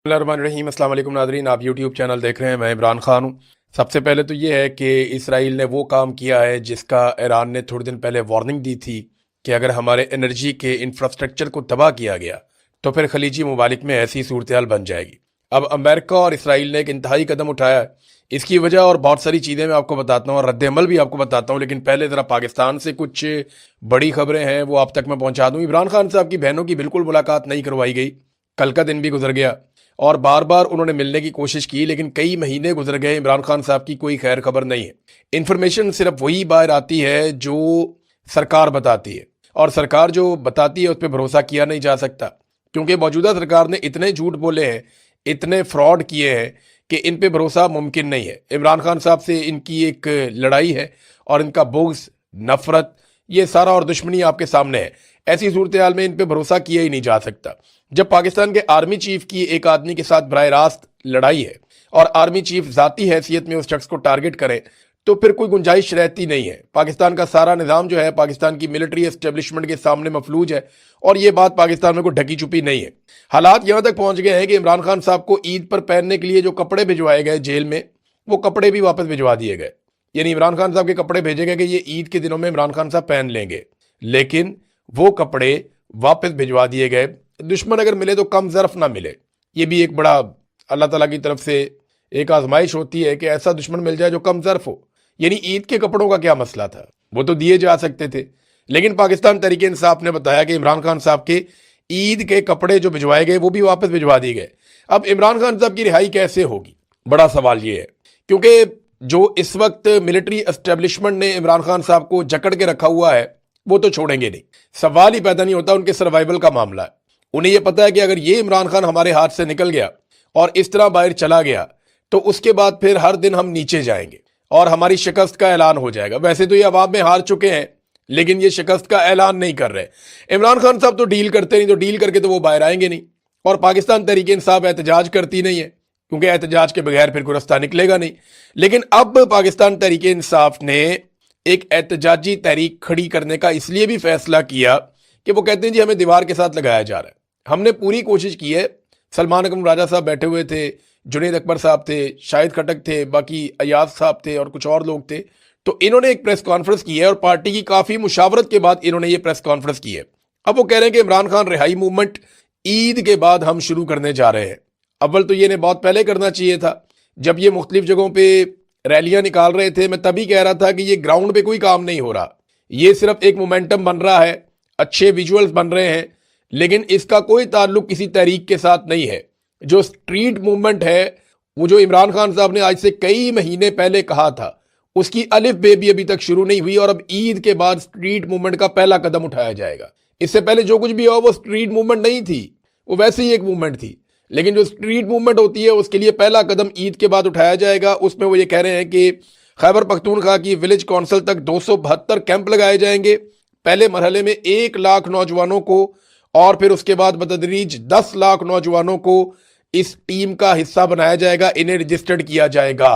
बिस्मिल्लाहिर्रहमानिर्रहीम। अस्सलाम वालेकुम नाज़रीन, आप यूट्यूब चैनल देख रहे हैं। मैं इमरान खान हूँ। सबसे पहले तो ये है कि इसराइल ने वो काम किया है जिसका ईरान ने थोड़े दिन पहले वार्निंग दी थी कि अगर हमारे एनर्जी के इंफ्रास्ट्रक्चर को तबाह किया गया तो फिर खलीजी ममालिक में ऐसी सूरत हाल बन जाएगी। अब अमेरिका और इसराइल ने एक इंतहाई कदम उठाया है। इसकी वजह और बहुत सारी चीज़ें मैं आपको बताता हूँ और रद्द-ए-अमल भी आपको बताता हूँ, लेकिन पहले ज़रा पाकिस्तान से कुछ बड़ी खबरें हैं वो आप तक मैं पहुँचा दूँ। इमरान खान साहब की बहनों की बिल्कुल मुलाकात नहीं करवाई गई। कल का दिन भी गुजर गया और बार बार उन्होंने मिलने की कोशिश की, लेकिन कई महीने गुजर गए, इमरान खान साहब की कोई खैर खबर नहीं है। इन्फॉर्मेशन सिर्फ वही बाहर आती है जो सरकार बताती है, और सरकार जो बताती है उस पर भरोसा किया नहीं जा सकता, क्योंकि मौजूदा सरकार ने इतने झूठ बोले हैं, इतने फ्रॉड किए हैं कि इन पे भरोसा मुमकिन नहीं है। इमरान खान साहब से इनकी एक लड़ाई है और इनका बुग़्ज़, नफरत, ये सारा और दुश्मनी आपके सामने है। ऐसी सूरत हाल में इन पे भरोसा किया ही नहीं जा सकता। जब पाकिस्तान के आर्मी चीफ की एक आदमी के साथ बराह रास्त लड़ाई है और आर्मी चीफ ज़ाती हैसियत में उस शख्स को टारगेट करे, तो फिर कोई गुंजाइश रहती नहीं है। पाकिस्तान का सारा निज़ाम जो है पाकिस्तान की मिलिट्री एस्टेब्लिशमेंट के सामने मफलूज है, और ये बात पाकिस्तान में कोई ढकी छुपी नहीं है। हालात यहाँ तक पहुँच गए हैं कि इमरान खान साहब को ईद पर पहनने के लिए जो कपड़े भिजवाए गए जेल में, वो कपड़े भी वापस भिजवा दिए गए। यानी इमरान खान साहब के कपड़े भेजे गए कि ये ईद के दिनों में इमरान खान साहब पहन लेंगे, लेकिन वो कपड़े वापस भिजवा दिए गए। दुश्मन अगर मिले तो कम ज़र्फ ना मिले। ये भी एक बड़ा अल्लाह ताला की तरफ से एक आजमाइश होती है कि ऐसा दुश्मन मिल जाए जो कम ज़र्फ हो। यानी ईद के कपड़ों का क्या मसला था, वो तो दिए जा सकते थे, लेकिन पाकिस्तान तहरीक इंसाफ ने बताया कि इमरान खान साहब के ईद के कपड़े जो भिजवाए गए वो भी वापस भिजवा दिए गए। अब इमरान खान साहब की रिहाई कैसे होगी, बड़ा सवाल ये है, क्योंकि जो इस वक्त मिलिट्री एस्टेब्लिशमेंट ने इमरान खान साहब को जकड़ के रखा हुआ है वो तो छोड़ेंगे नहीं। सवाल ही पैदा नहीं होता, उनके सर्वाइवल का मामला है। उन्हें यह पता है कि अगर ये इमरान खान हमारे हाथ से निकल गया और इस तरह बाहर चला गया तो उसके बाद फिर हर दिन हम नीचे जाएंगे और हमारी शिकस्त का ऐलान हो जाएगा। वैसे तो ये अवाम में हार चुके हैं, लेकिन ये शिकस्त का ऐलान नहीं कर रहे। इमरान खान साहब तो डील करते नहीं, तो डील करके तो वो बाहर आएंगे नहीं। और पाकिस्तान तहरीक इंसाफ एहतजाज करती नहीं है, क्योंकि एहतजाज के बगैर फिर कोई रास्ता निकलेगा नहीं। लेकिन अब पाकिस्तान तहरीक इंसाफ ने एक एहतजाजी तहरीक खड़ी करने का इसलिए भी फैसला किया कि वो कहते हैं जी हमें दीवार के साथ लगाया जा रहा है। हमने पूरी कोशिश की है। सलमान अकरम राजा साहब बैठे हुए थे, जुनैद अकबर साहब थे, शाहिद खटक थे, बाकी अयाज साहब थे और कुछ और लोग थे। तो इन्होंने एक प्रेस कॉन्फ्रेंस की है और पार्टी की काफ़ी मुशावरत के बाद इन्होंने ये प्रेस कॉन्फ्रेंस की है। अब वो कह रहे हैं कि इमरान खान रिहाई मूवमेंट ईद के बाद हम शुरू करने जा रहे हैं। अव्वल तो ये ने बहुत पहले करना चाहिए था, जब ये मुख्तलिफ जगहों पर रैलियां निकाल रहे थे। मैं तभी कह रहा था कि ये ग्राउंड पे कोई काम नहीं हो रहा, ये सिर्फ एक मोमेंटम बन रहा है, अच्छे विजुअल्स बन रहे हैं, लेकिन इसका कोई ताल्लुक किसी तहरीक के साथ नहीं है। जो स्ट्रीट मूवमेंट है, वो जो इमरान खान साहब ने आज से कई महीने पहले कहा था, उसकी अलिफ बे भी अभी तक शुरू नहीं हुई, और अब ईद के बाद स्ट्रीट मूवमेंट का पहला कदम उठाया जाएगा। इससे पहले जो कुछ भी हुआ वो स्ट्रीट मूवमेंट नहीं थी, वो वैसे ही एक मूवमेंट थी, लेकिन जो स्ट्रीट मूवमेंट होती है उसके लिए पहला कदम ईद के बाद उठाया जाएगा। उसमें वो ये कह रहे हैं कि खैबर पख्तूनख्वा की विलेज काउंसिल तक 272 कैंप लगाए जाएंगे। पहले मरहले में 1 लाख नौजवानों को और फिर उसके बाद बतदरीज 10 लाख नौजवानों को इस टीम का हिस्सा बनाया जाएगा, इन्हें रजिस्टर्ड किया जाएगा।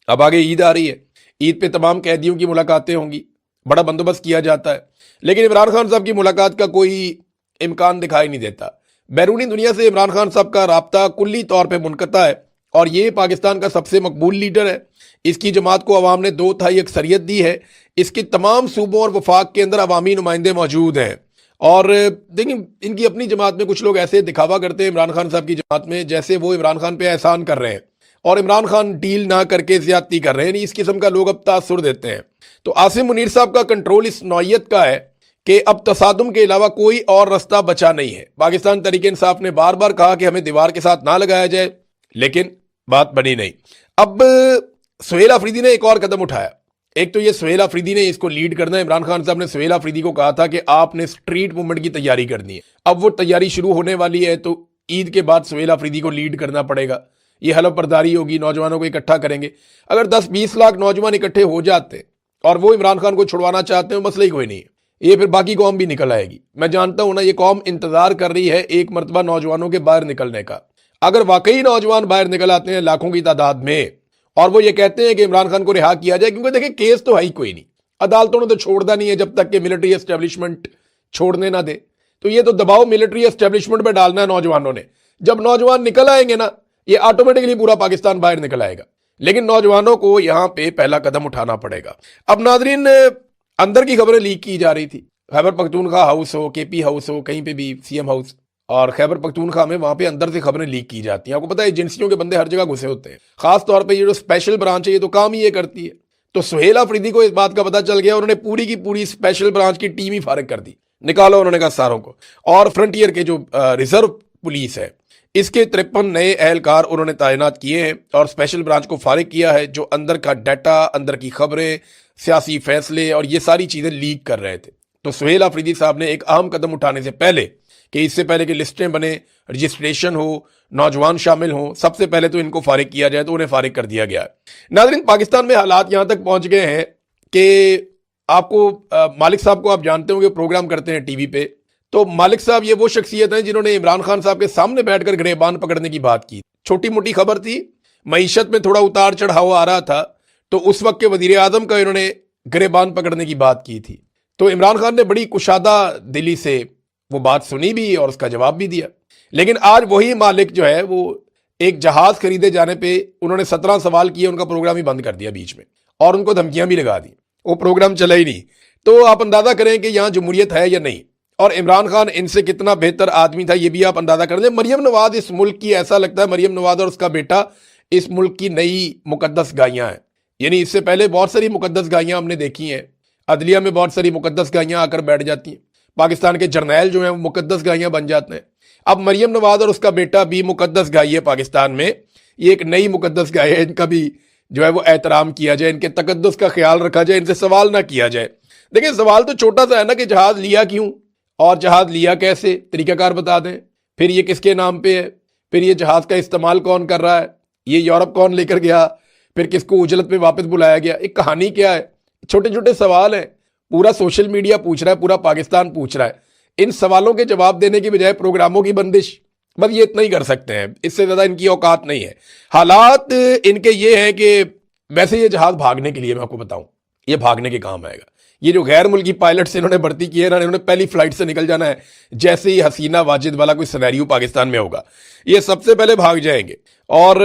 अब आगे ईद आ रही है, ईद पे तमाम कैदियों की मुलाकातें होंगी, बड़ा बंदोबस्त किया जाता है, लेकिन इमरान खान साहब की मुलाकात का कोई इम्कान दिखाई नहीं देता। बैरूनी दुनिया से इमरान खान साहब का राब्ता कुल्ली तौर पे मुनक़ता है, और ये पाकिस्तान का सबसे मकबूल लीडर है। इसकी जमात को अवाम ने 2/3 अक्सरियत दी है। इसकी तमाम सूबों और वफाक के अंदर अवामी नुमाइंदे मौजूद हैं। और देखिए, इनकी अपनी जमात में कुछ लोग ऐसे दिखावा करते हैं इमरान खान साहब की जमात में, जैसे वो इमरान खान पे एहसान कर रहे हैं और इमरान खान डील ना करके ज्यादती कर रहे हैं। इस किस्म का लोग अब तासुर देते हैं। तो आसिम मुनीर साहब का कंट्रोल इस नौयत का है कि अब तसादुम के अलावा कोई और रास्ता बचा नहीं है। पाकिस्तान तहरीक इंसाफ ने बार बार कहा कि हमें दीवार के साथ ना लगाया जाए, लेकिन बात बनी नहीं। अब सुहेल अफरीदी ने एक और कदम उठाया। एक तो ये सुहेल अफरीदी ने इसको लीड करना है। इमरान खान साहब ने सुहेल अफरीदी को कहा था कि आपने स्ट्रीट मूवमेंट की तैयारी करनी है। अब वो तैयारी शुरू होने वाली है, तो ईद के बाद सुहेल अफरीदी को लीड करना पड़ेगा। ये हलफ बर्दारी होगी, नौजवानों को इकट्ठा करेंगे। अगर 10-20 लाख नौजवान इकट्ठे हो जाते और वो इमरान खान को छुड़वाना चाहते हैं, मसला ही कोई नहीं है। ये फिर बाकी कौम भी निकल आएगी। मैं जानता हूं ना, ये कौम इंतजार कर रही है एक मरतबा नौजवानों के बाहर निकलने का। अगर वाकई नौजवान बाहर निकल आते हैं लाखों की तादाद में, और वो ये कहते हैं कि इमरान खान को रिहा किया जाए, क्योंकि देखिए केस तो है ही कोई नहीं, अदालतों ने तो छोड़ना नहीं है जब तक कि मिलिट्री एस्टेब्लिशमेंट छोड़ने ना दे। तो ये तो दबाव मिलिट्री एस्टेब्लिशमेंट पे डालना है नौजवानों ने। जब नौजवान निकल आएंगे ना, ये ऑटोमेटिकली पूरा पाकिस्तान बाहर निकल आएगा। लेकिन नौजवानों को यहां पे पहला कदम उठाना पड़ेगा। अब नाजरीन, अंदर की खबरें लीक की जा रही थी, खैबर पख्तूनख्वा हाउस हो, केपी हाउस हो, कहीं पे भी सीएम हाउस, और खैबर पख्तूनख्वा में वहां पे अंदर से खबरें लीक की जाती हैं। आपको पता है एजेंसियों के बंदे हर जगह घुसे होते हैं, खास तौर पे ये जो स्पेशल ब्रांच है ये तो काम ही ये करती है। तो सुहेल अफरीदी को इस बात का पता चल गया, उन्होंने पूरी की पूरी स्पेशल ब्रांच की टीम ही फारिग कर दी, निकालो उन्होंने कहा सारों को। और फ्रंटियर के जो रिजर्व पुलिस है इसके 53 नए एहलकार उन्होंने तैनात किए हैं और स्पेशल ब्रांच को फारिग किया है, जो अंदर का डाटा, अंदर की खबरें, सियासी फैसले और ये सारी चीजें लीक कर रहे थे। तो सुहेल अफरीदी साहब ने एक अहम कदम उठाने से पहले कि इससे पहले कि लिस्टें बने, रजिस्ट्रेशन हो, नौजवान शामिल हों, सबसे पहले तो इनको फारिग किया जाए, तो उन्हें फारिग कर दिया गया है। नाज़रीन, पाकिस्तान में हालात यहां तक पहुंच गए हैं कि आपको मालिक साहब को आप जानते होंगे, प्रोग्राम करते हैं टीवी पे। तो मालिक साहब ये वो शख्सियत हैं जिन्होंने इमरान खान साहब के सामने बैठकर गिरबान पकड़ने की बात की। छोटी मोटी खबर थी, मईशत में थोड़ा उतार चढ़ाव आ रहा था, तो उस वक्त के वजीर आजम का इन्होंने गिरबान पकड़ने की बात की थी। तो इमरान खान ने बड़ी कुशादा दिली से वो बात सुनी भी और उसका जवाब भी दिया। लेकिन आज वही मालिक जो है वो एक जहाज खरीदे जाने पे उन्होंने 17 सवाल किए, उनका प्रोग्राम ही बंद कर दिया बीच में और उनको धमकियां भी लगा दी, वो प्रोग्राम चला ही नहीं। तो आप अंदाजा करें कि यहां जमहूरियत है या नहीं, और इमरान खान इनसे कितना बेहतर आदमी था ये भी आप अंदाजा कर लें। मरियम नवाज इस मुल्क की, ऐसा लगता है मरियम नवाज और उसका बेटा इस मुल्क की नई मुकद्दस गायें हैं। यानी इससे पहले बहुत सारी मुकद्दस गायें हमने देखी हैं, अदलिया में बहुत सारी मुकद्दस गायें आकर बैठ जाती हैं, पाकिस्तान के जर्नैल जो हैं वो मुकद्दस गायें बन जाते हैं। अब मरियम नवाज और उसका बेटा भी मुकद्दस गाय है पाकिस्तान में, ये एक नई मुकद्दस गाय है, इनका भी जो है वो एहतराम किया जाए, इनके तकद्दुस का ख्याल रखा जाए, इनसे सवाल ना किया जाए। देखिए सवाल तो छोटा सा है ना कि जहाज लिया क्यों और जहाज लिया कैसे, तरीकाकार बता दें, फिर ये किसके नाम पे है, फिर ये जहाज का इस्तेमाल कौन कर रहा है, ये यूरोप कौन लेकर गया, फिर किसको उजलत में वापस बुलाया गया, एक कहानी क्या है। छोटे छोटे सवाल हैं, पूरा सोशल मीडिया पूछ रहा है, पूरा पाकिस्तान पूछ रहा है। इन सवालों के जवाब देने की बजाय प्रोग्रामों की बंदिश, बस ये इतना ही कर सकते हैं, इससे ज्यादा इनकी औकात नहीं है। हालात इनके ये हैं कि वैसे ये जहाज भागने के लिए, मैं आपको बताऊं, ये भागने के काम आएगा। ये जो गैर मुल्की पायलट से इन्होंने भर्ती की है ना, इन्होंने पहली फ्लाइट से निकल जाना है, जैसे ही हसीना वाजिद वाला कोई सिनेरियो पाकिस्तान में होगा ये सबसे पहले भाग जाएंगे। और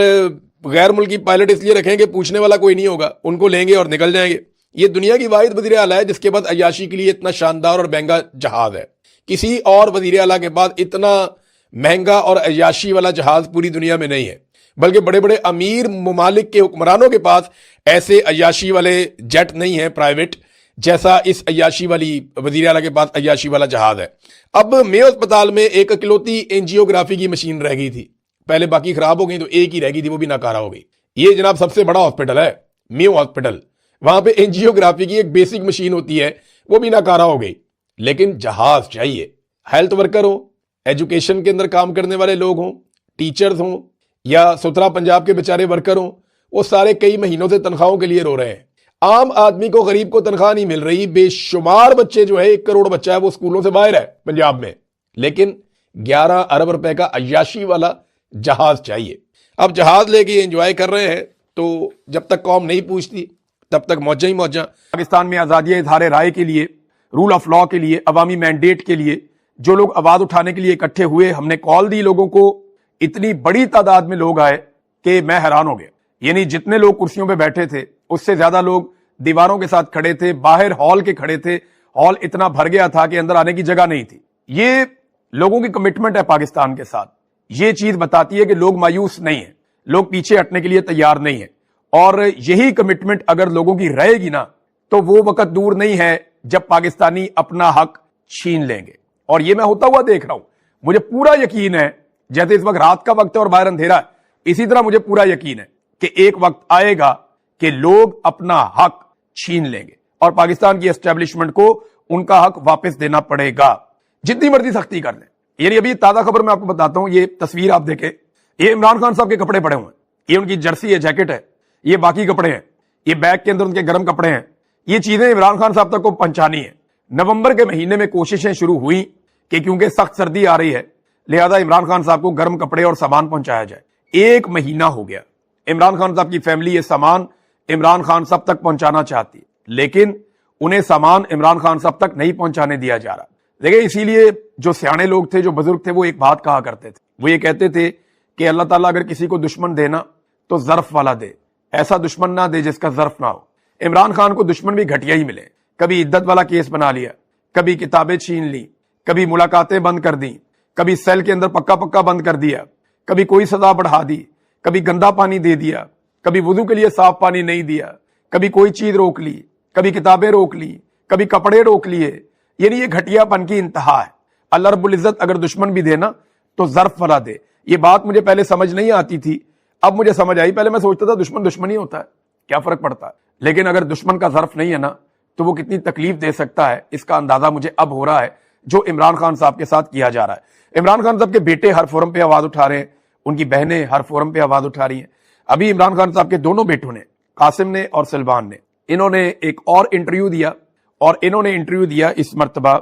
गैर मुल्की पायलट इसलिए रखेंगे, पूछने वाला कोई नहीं होगा, उनको लेंगे और निकल जाएंगे। ये दुनिया की वाहिद वज़ीर आला है जिसके पास अय्याशी के लिए इतना शानदार और महंगा जहाज है। किसी और वज़ीर आला के पास इतना महंगा और अय्याशी वाला जहाज पूरी दुनिया में नहीं है, बल्कि बड़े बड़े अमीर ममालिक के हुक्मरानों के पास ऐसे अय्याशी वाले जेट नहीं है प्राइवेट, जैसा इस अय्याशी वाली वज़ीर आला के पास अय्याशी वाला जहाज है। अब मेयो अस्पताल में एक इकलौती एंजियोग्राफी की मशीन रह गई थी, पहले बाकी खराब हो गई तो एक ही रह गई थी, वो भी नाकारा हो गई। ये जनाब सबसे बड़ा हॉस्पिटल है मेयो हॉस्पिटल, वहां पे एंजियोग्राफी की एक बेसिक मशीन होती है, वो भी नाकारा हो गई। लेकिन जहाज चाहिए, हेल्थ वर्कर हो, एजुकेशन के अंदर काम करने वाले लोग हों, टीचर्स हों या सुथरा पंजाब के बेचारे वर्कर हों, वो सारे कई महीनों से तनख्वाहों के लिए रो रहे हैं। आम आदमी को, गरीब को तनख्वाह नहीं मिल रही। बेशुमार बच्चे जो है, 1 करोड़ बच्चा है वो स्कूलों से बाहर है पंजाब में, लेकिन 11 अरब रुपए का अय्याशी वाला जहाज चाहिए। अब जहाज लेके एंजॉय कर रहे हैं, तो जब तक कौम नहीं पूछती तब तक मौजा ही मौजा। पाकिस्तान में आजादी इजहार राय के लिए, रूल ऑफ लॉ के लिए, अवामी मैंडेट के लिए जो लोग आवाज उठाने के लिए इकट्ठे हुए, हमने कॉल दी लोगों को, इतनी बड़ी तादाद में लोग आए कि मैं हैरान हो गया। यानी जितने लोग कुर्सियों पे बैठे थे उससे ज्यादा लोग दीवारों के साथ खड़े थे, बाहर हॉल के खड़े थे। हॉल इतना भर गया था कि अंदर आने की जगह नहीं थी। ये लोगों की कमिटमेंट है पाकिस्तान के साथ। ये चीज बताती है कि लोग मायूस नहीं है, लोग पीछे हटने के लिए तैयार नहीं है। और यही कमिटमेंट अगर लोगों की रहेगी ना, तो वो वक्त दूर नहीं है जब पाकिस्तानी अपना हक छीन लेंगे। और ये मैं होता हुआ देख रहा हूं, मुझे पूरा यकीन है, जैसे इस वक्त रात का वक्त है और बाहर अंधेरा है, इसी तरह मुझे पूरा यकीन है कि एक वक्त आएगा कि लोग अपना हक छीन लेंगे और पाकिस्तान की एस्टेब्लिशमेंट को उनका हक वापस देना पड़ेगा, जितनी मर्जी सख्ती कर लें। यानी अभी ताजा खबर मैं आपको बताता हूं, ये तस्वीर आप देखें, ये इमरान खान साहब के कपड़े पड़े हुए हैं, ये उनकी जर्सी है, जैकेट है, ये बाकी कपड़े हैं, ये बैग के अंदर उनके गर्म कपड़े हैं। ये चीजें इमरान खान साहब तक को पहुंचानी है। नवंबर के महीने में कोशिशें शुरू हुई कि क्योंकि सख्त सर्दी आ रही है, लिहाजा इमरान खान साहब को गर्म कपड़े और सामान पहुंचाया जाए। 1 महीना हो गया, इमरान खान साहब की फैमिली ये सामान इमरान खान साहब तक पहुंचाना चाहती है, लेकिन उन्हें सामान इमरान खान साहब तक नहीं पहुंचाने दिया जा रहा। देखिए, इसीलिए जो सियाने लोग थे, जो बुजुर्ग थे, वो एक बात कहा करते थे وہ یہ کہتے تھے کہ اللہ تعالیٰ اگر کسی کو دشمن دینا تو ظرف والا دے، ایسا دشمن نہ دے جس کا ظرف نہ ہو۔ عمران خان کو دشمن بھی گھٹیا ہی ملے، کبھی عدت والا کیس بنا لیا، کبھی کتابیں چھین لی، کبھی ملاقاتیں بند کر دیں، کبھی سیل کے اندر پکا بند کر دیا، کبھی کوئی سزا بڑھا دی، کبھی گندا پانی دے دیا، کبھی وضو کے لیے صاف پانی نہیں دیا، کبھی کوئی چیز روک لی، کبھی کتابیں روک لی، کبھی کپڑے روک لیے۔ یعنی یہ گھٹیا پن کی انتہا ہے۔ اللہ رب العزت اگر دشمن بھی دینا تو ظرف والا دے۔ یہ بات مجھے پہلے سمجھ نہیں آتی تھی، اب مجھے سمجھ آئی۔ پہلے میں سوچتا تھا دشمن ہی ہوتا ہے، کیا فرق پڑتا ہے، لیکن اگر دشمن کا ظرف نہیں ہے نا تو وہ کتنی تکلیف دے سکتا ہے، اس کا اندازہ مجھے اب ہو رہا ہے جو عمران خان صاحب کے ساتھ کیا جا رہا ہے۔ عمران خان صاحب کے بیٹے ہر فورم پہ آواز اٹھا رہے ہیں، ان کی بہنیں ہر فورم پہ آواز اٹھا رہی ہیں۔ ابھی عمران خان صاحب کے دونوں بیٹوں نے، قاسم نے اور سلمان نے، انہوں نے ایک اور انٹرویو دیا، اور انہوں نے انٹرویو دیا اس مرتبہ،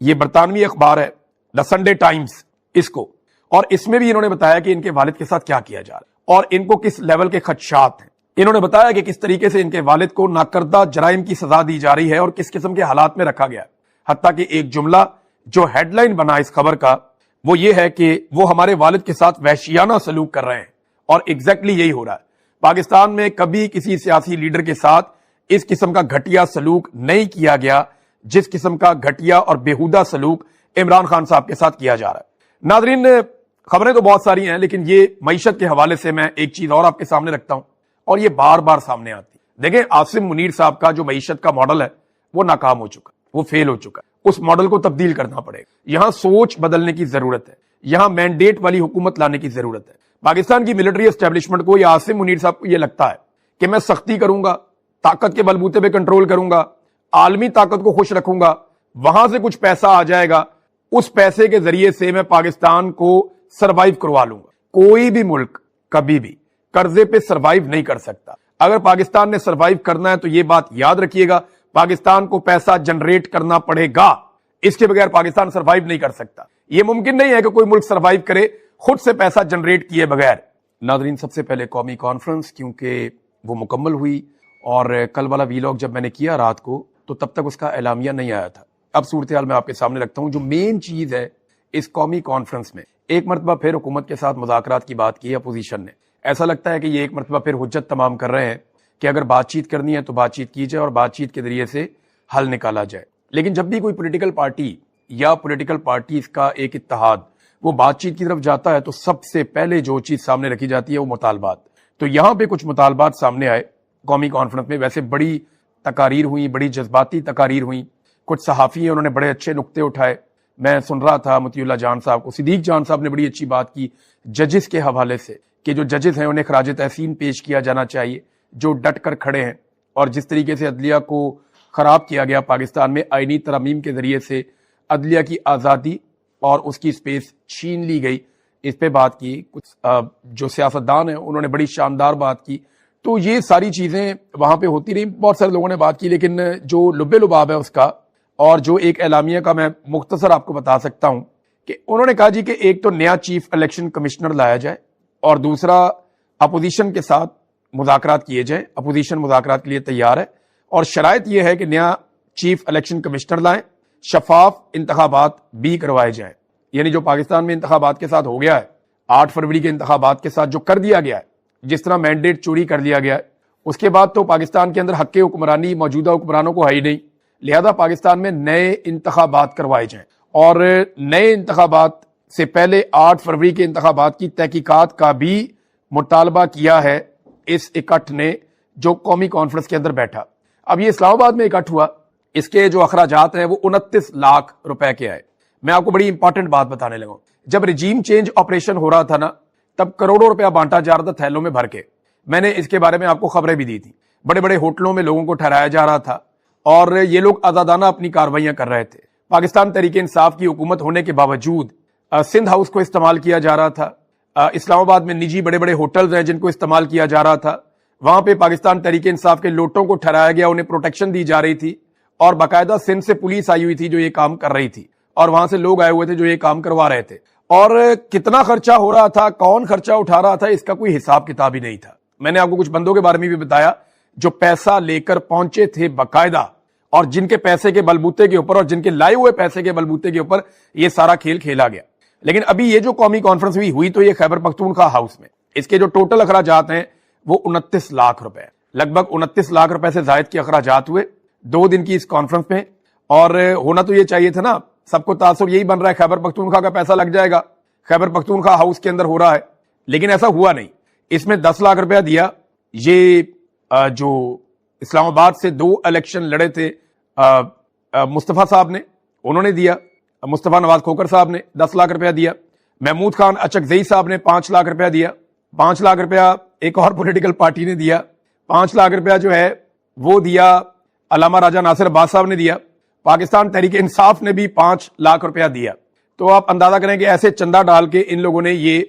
یہ برطانوی اخبار ہے دا سنڈے ٹائمز اس کو، اور اس میں بھی انہوں نے بتایا کہ ان کے والد کے ساتھ کیا کیا جا رہا ہے اور ان کو کس لیول کے خدشات ہیں۔ انہوں نے بتایا کہ کس طریقے سے ان کے والد کو ناکردہ جرائم کی سزا دی جا رہی ہے اور کس قسم کے حالات میں رکھا گیا ہے۔ حتیٰ کہ ایک جملہ جو ہیڈ لائن بنا اس خبر کا وہ یہ ہے کہ وہ ہمارے والد کے ساتھ وحشیانہ سلوک کر رہے ہیں، اور ایگزیکٹلی یہی ہو رہا ہے۔ پاکستان میں کبھی کسی سیاسی لیڈر کے ساتھ اس قسم کا گھٹیا سلوک نہیں کیا گیا جس قسم کا گھٹیا اور بیہودہ سلوک عمران خان صاحب کے ساتھ کیا جا رہا ہے۔ ناظرین، خبریں تو بہت ساری ہیں، لیکن یہ معیشت کے حوالے سے میں ایک چیز اور آپ کے سامنے رکھتا ہوں، اور یہ بار بار سامنے آتی ہے۔ دیکھیں، عاصم منیر صاحب کا جو معیشت کا ماڈل ہے وہ ناکام ہو چکا ہے، وہ فیل ہو چکا ہے۔ اس ماڈل کو تبدیل کرنا پڑے گا۔ یہاں سوچ بدلنے کی ضرورت ہے، یہاں مینڈیٹ والی حکومت لانے کی ضرورت ہے۔ پاکستان کی ملٹری اسٹیبلشمنٹ کو یا عاصم منیر صاحب کو یہ لگتا ہے کہ میں سختی کروں گا، طاقت کے بلبوتے پہ کنٹرول کروں گا، عالمی طاقت کو خوش رکھوں گا، وہاں سے کچھ پیسہ آ جائے گا، اس پیسے کے ذریعے سے میں پاکستان کو سروائیو کروا لوں گا۔ کوئی بھی ملک کبھی بھی قرضے پہ سروائیو نہیں کر سکتا۔ اگر پاکستان نے سروائیو کرنا ہے تو یہ بات یاد رکھیے گا، پاکستان کو پیسہ جنریٹ کرنا پڑے گا، اس کے بغیر پاکستان سروائیو نہیں کر سکتا۔ یہ ممکن نہیں ہے کہ کوئی ملک سروائیو کرے خود سے پیسہ جنریٹ کیے بغیر۔ ناظرین، سب سے پہلے قومی کانفرنس، کیونکہ وہ مکمل ہوئی، اور کل والا ویلاگ جب میں نے کیا رات کو تو تب تک اس کا اعلامیہ نہیں آیا تھا۔ اب صورتحال میں آپ کے سامنے رکھتا ہوں۔ جو مین چیز ہے اس قومی کانفرنس میں، ایک مرتبہ پھر حکومت کے ساتھ مذاکرات کی بات کی اپوزیشن نے۔ ایسا لگتا ہے کہ یہ ایک مرتبہ پھر حجت تمام کر رہے ہیں کہ اگر بات چیت کرنی ہے تو بات چیت کی جائے اور بات چیت کے ذریعے سے حل نکالا جائے۔ لیکن جب بھی کوئی پولیٹیکل پارٹی یا پولیٹیکل پارٹیز کا ایک اتحاد وہ بات چیت کی طرف جاتا ہے تو سب سے پہلے جو چیز سامنے رکھی جاتی ہے وہ مطالبات۔ تو یہاں پہ کچھ مطالبات سامنے آئے قومی کانفرنس میں۔ ویسے بڑی تقاریر ہوئی، بڑی جذباتی تقاریر ہوئی، کچھ صحافی ہیں انہوں نے بڑے اچھے نقطے اٹھائے۔ میں سن رہا تھا مطیع اللہ جان صاحب کو، صدیق جان صاحب نے بڑی اچھی بات کی ججز کے حوالے سے، کہ جو ججز ہیں انہیں خراج تحسین پیش کیا جانا چاہیے، جو ڈٹ کر کھڑے ہیں۔ اور جس طریقے سے عدلیہ کو خراب کیا گیا پاکستان میں آئینی ترامیم کے ذریعے سے، عدلیہ کی آزادی اور اس کی سپیس چھین لی گئی، اس پہ بات کی۔ کچھ جو سیاستدان ہیں انہوں نے بڑی شاندار بات کی۔ تو یہ ساری چیزیں وہاں پہ ہوتی رہی، بہت سارے لوگوں نے بات کی، لیکن جو لبے لباب ہے اس کا اور جو ایک اعلامیہ کا میں مختصر آپ کو بتا سکتا ہوں کہ انہوں نے کہا جی کہ ایک تو نیا چیف الیکشن کمشنر لایا جائے، اور دوسرا اپوزیشن کے ساتھ مذاکرات کیے جائیں۔ اپوزیشن مذاکرات کے لیے تیار ہے، اور شرائط یہ ہے کہ نیا چیف الیکشن کمشنر لائیں، شفاف انتخابات بھی کروائے جائیں۔ یعنی جو پاکستان میں انتخابات کے ساتھ ہو گیا ہے، 8 فروری کے انتخابات کے ساتھ جو کر دیا گیا ہے، جس طرح مینڈیٹ چوری کر لیا گیا ہے، اس کے بعد تو پاکستان کے اندر حق حکمرانی موجودہ حکمرانوں کو ہے ہی نہیں، لہذا پاکستان میں نئے انتخابات کروائے جائیں۔ اور نئے انتخابات سے پہلے 8 فروری کے انتخابات کی تحقیقات کا بھی مطالبہ کیا ہے اس اکٹھ نے جو قومی کانفرنس کے اندر بیٹھا۔ اب یہ اسلام آباد میں اکٹھ ہوا، اس کے جو اخراجات ہیں وہ 29 لاکھ روپے کے آئے۔ میں آپ کو بڑی امپورٹنٹ بات بتانے لگا ہوں، جب رجیم چینج آپریشن ہو رہا تھا نا، تب کروڑوں روپیہ بانٹا جا رہا تھا تھیلوں میں بھر کے۔ میں نے اس کے بارے میں آپ کو خبریں بھی دی تھی، بڑے بڑے ہوٹلوں میں لوگوں کو ٹھہرایا جا رہا تھا، اور یہ لوگ آزادانہ اپنی کاروائیاں کر رہے تھے۔ پاکستان تحریک انصاف کی حکومت ہونے کے باوجود سندھ ہاؤس کو استعمال کیا جا رہا تھا، اسلام آباد میں نجی بڑے بڑے ہوٹلز ہیں جن کو استعمال کیا جا رہا تھا، وہاں پہ پاکستان تحریک انصاف کے لوٹوں کو ٹھہرایا گیا، انہیں پروٹیکشن دی جا رہی تھی، اور باقاعدہ سندھ سے پولیس آئی ہوئی تھی جو یہ کام کر رہی تھی، اور وہاں سے لوگ آئے ہوئے تھے جو یہ کام کروا رہے تھے۔ اور کتنا خرچہ ہو رہا تھا، کون خرچہ اٹھا رہا تھا، اس کا کوئی حساب کتاب ہی نہیں تھا۔ میں نے آپ کو کچھ بندوں کے بارے میں بھی بتایا جو پیسہ لے کر پہنچے تھے باقاعدہ، اور جن کے پیسے کے بلبوتے کے اوپر اور جن کے لائے ہوئے پیسے کے بلبوتے کے اوپر یہ سارا کھیل کھیلا گیا۔ لیکن ابھی یہ جو قومی کانفرنس ہوئی تو یہ خیبر پختونخوا ہاؤس میں، اس کے جو ٹوٹل اخراجات ہیں وہ 29 لاکھ روپے، لگ بھگ 29 لاکھ روپے سے زائد کے اخراجات ہوئے 2 دن کی اس کانفرنس میں. اور ہونا تو یہ چاہیے تھا نا، سب کو تعصب یہی بن رہا ہے خیبر پختونخوا کا پیسہ لگ جائے گا، خیبر پختونخوا ہاؤس کے اندر ہو رہا ہے، لیکن ایسا ہوا نہیں. اس میں 10 لاکھ روپیہ دیا یہ جو اسلام آباد سے 2 الیکشن لڑے تھے مصطفیٰ صاحب نے، انہوں نے دیا. مصطفیٰ نواز کھوکھر صاحب نے 10 لاکھ روپیہ دیا. محمود خان اچکزئی صاحب نے 5 لاکھ روپیہ دیا. 5 لاکھ روپیہ ایک اور پولیٹیکل پارٹی نے دیا. 5 لاکھ روپیہ جو ہے وہ دیا علامہ راجہ ناصر عباس صاحب نے دیا. پاکستان تحریک انصاف نے بھی 5 لاکھ روپیہ دیا. تو آپ اندازہ کریں کہ ایسے چندہ ڈال کے ان لوگوں نے یہ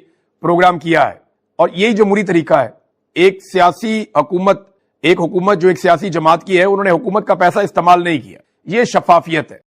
پروگرام کیا ہے. اور یہی جمہوری طریقہ ہے. ایک سیاسی حکومت، ایک حکومت جو ایک سیاسی جماعت کی ہے، انہوں نے حکومت کا پیسہ استعمال نہیں کیا. یہ شفافیت ہے.